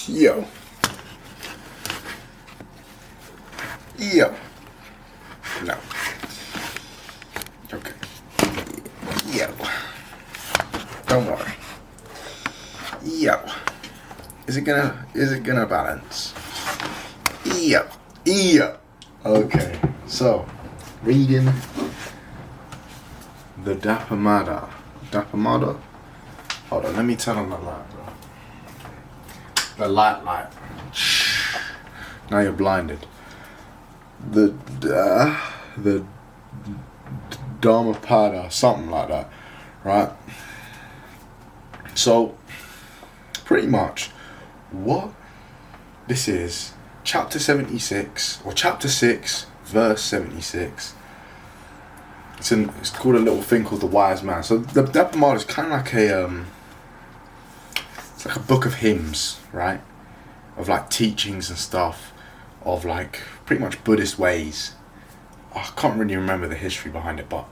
Yo. Yo. No. Okay. Yo. Don't worry. Yo. Is it gonna balance? Yo. Yo. Okay. So, reading the Dapamada. Dapamada? Hold on, let me turn on the light, bro. The light. Shh. Now you're blinded. The Dharmapada, something like that, right? So, pretty much, what this is, chapter 76, or chapter 6, verse 76. It's called a little thing called the Wise Man. So the Dharmapada is kind of like it's like a book of hymns, right? Of like teachings and stuff, of like pretty much Buddhist ways. I can't really remember the history behind it, but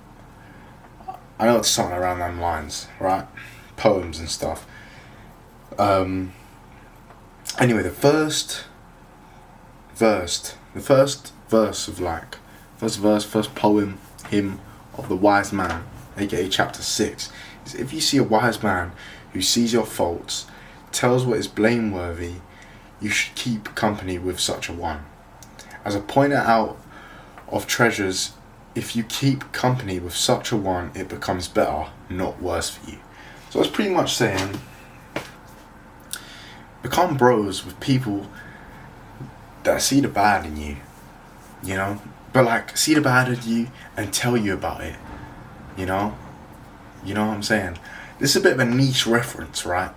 I know it's something around them lines, right? Poems and stuff. Anyway, the first poem, hymn of the Wise Man, aka chapter 6, is: if you see a wise man who sees your faults, tells what is blameworthy, you should keep company with such a one. As a pointer out of treasures, if you keep company with such a one, it becomes better, not worse for you. So it's pretty much saying, become bros with people that see the bad in you, you know? But like, see the bad in you and tell you about it, you know? You know what I'm saying? This is a bit of a niche reference, right?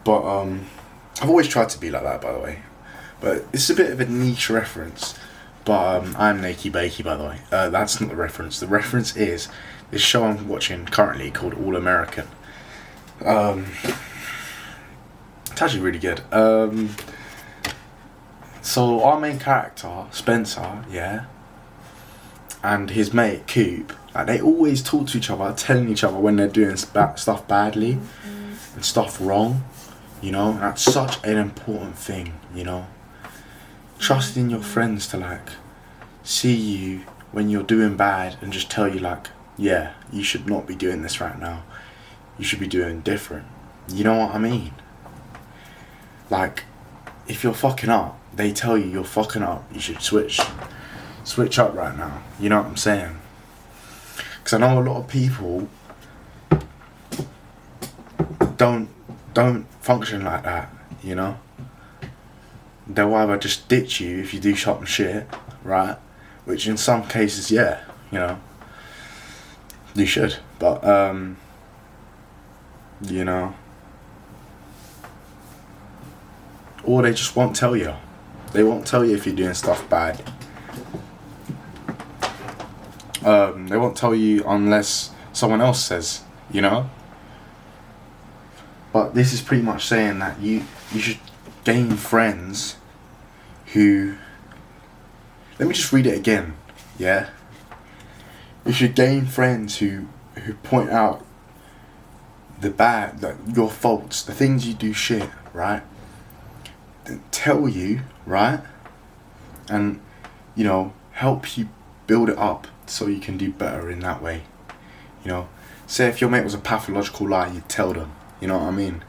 But I've always tried to be like that, by the way. But it's a bit of a niche reference. But I'm Nakey Bakey, by the way. That's not the reference. The reference is this show I'm watching currently called All American. It's actually really good. So our main character, Spencer, yeah, and his mate, Coop, like, they always talk to each other, telling each other when they're doing stuff badly and stuff wrong, you know? And that's such an important thing, you know? Trusting your friends to, like, see you when you're doing bad and just tell you, like, yeah, you should not be doing this right now. You should be doing different. You know what I mean? Like, if you're fucking up, they tell you you're fucking up, you should switch up right now. You know what I'm saying? Because I know a lot of people don't function like that, you know? They'll either just ditch you if you do something shit, right? Which in some cases, yeah, you know, you should. But, you know, or they just won't tell you. They won't tell you if you're doing stuff bad. They won't tell you unless someone else says, you know? But this is pretty much saying that you should gain friends who... Let me just read it again, yeah? You should gain friends who point out the bad, your faults, the things you do shit, right? Tell you, right? And, you know, help you build it up so you can do better in that way. You know, say if your mate was a pathological liar, you'd tell them, you know what I mean?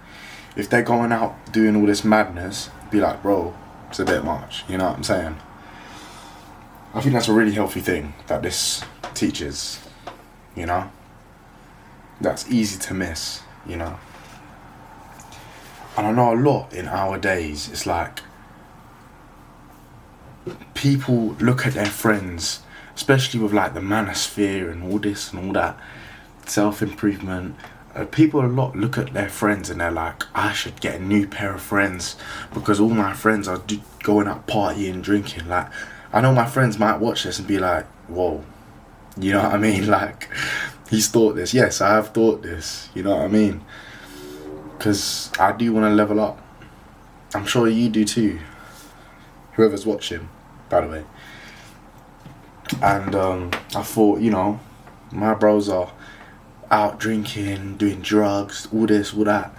If they're going out doing all this madness, be like, bro, it's a bit much, you know what I'm saying? I think that's a really healthy thing that this teaches, you know? That's easy to miss, you know? And I know a lot in our days, it's like people look at their friends, especially with like the manosphere and all this and all that, self-improvement. People a lot look at their friends and they're like, I should get a new pair of friends because all my friends are going out partying, drinking. Like, I know my friends might watch this and be like, whoa, you know what I mean? Like, he's thought this. Yes, I have thought this, you know what I mean? Because I do want to level up. I'm sure you do too. Whoever's watching, by the way. And I thought, you know, my bros are out drinking, doing drugs, all this, all that.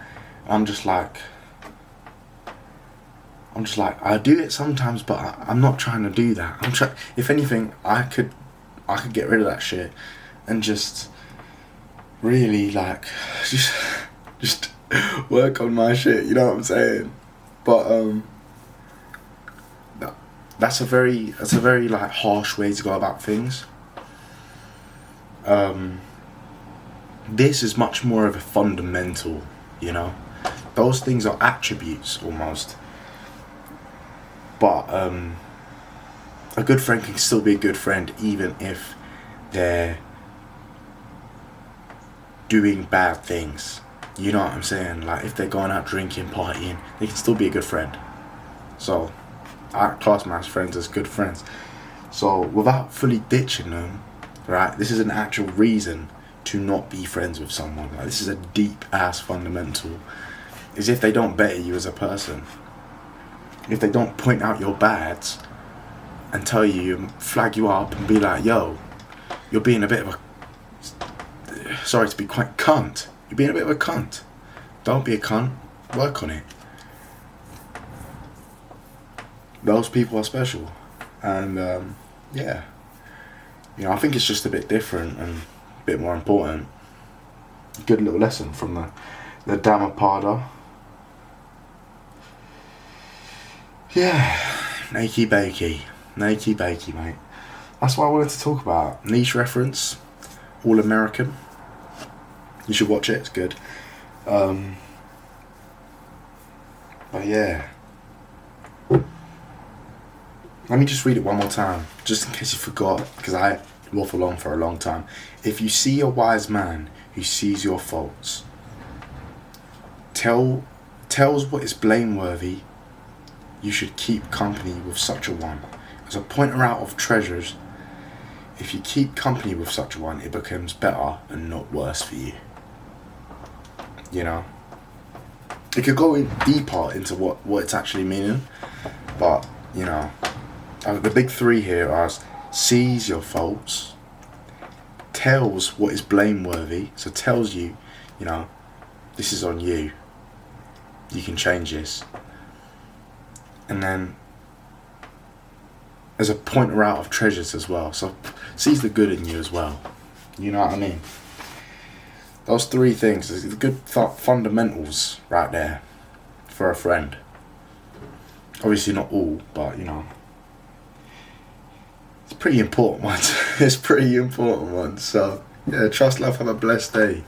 I'm just like, I'm just like, I do it sometimes, but I'm not trying to do that. If anything, I could get rid of that shit and just really like just work on my shit. You know what I'm saying? But that's a very like harsh way to go about things. This is much more of a fundamental, you know. Those things are attributes almost. But a good friend can still be a good friend even if they're doing bad things. You know what I'm saying? Like if they're going out drinking, partying, they can still be a good friend. So I class my friends as good friends. So without fully ditching them, right, this is an actual reason to not be friends with someone. Like this is a deep ass fundamental. Is if they don't better you as a person. If they don't point out your bads and tell you and flag you up and be like, yo, you're being a bit of a, sorry to be quite cunt. You're being a bit of a cunt. Don't be a cunt. Work on it. Those people are special. And yeah. You know, I think it's just a bit different and a bit more important. Good little lesson from the Dhammapada. Yeah, nakey bakey, mate. That's what I wanted to talk about. Niche reference, All American. You should watch it. It's good. But yeah, let me just read it one more time, just in case you forgot, because I waffle on for a long time. If you see a wise man who sees your faults, tells what is blameworthy, you should keep company with such a one. As a pointer out of treasures, if you keep company with such a one, it becomes better and not worse for you. You know? It could go in deeper into what it's actually meaning, but, you know, the big three here are sees your faults, tells what is blameworthy, so tells you, you know, this is on you, you can change this. And then as a pointer out of treasures as well. So sees the good in you as well. You know what I mean? Those three things is the good fundamentals right there for a friend. Obviously not all, but you know. It's pretty important ones. It's pretty important ones. So yeah, trust, love, have a blessed day.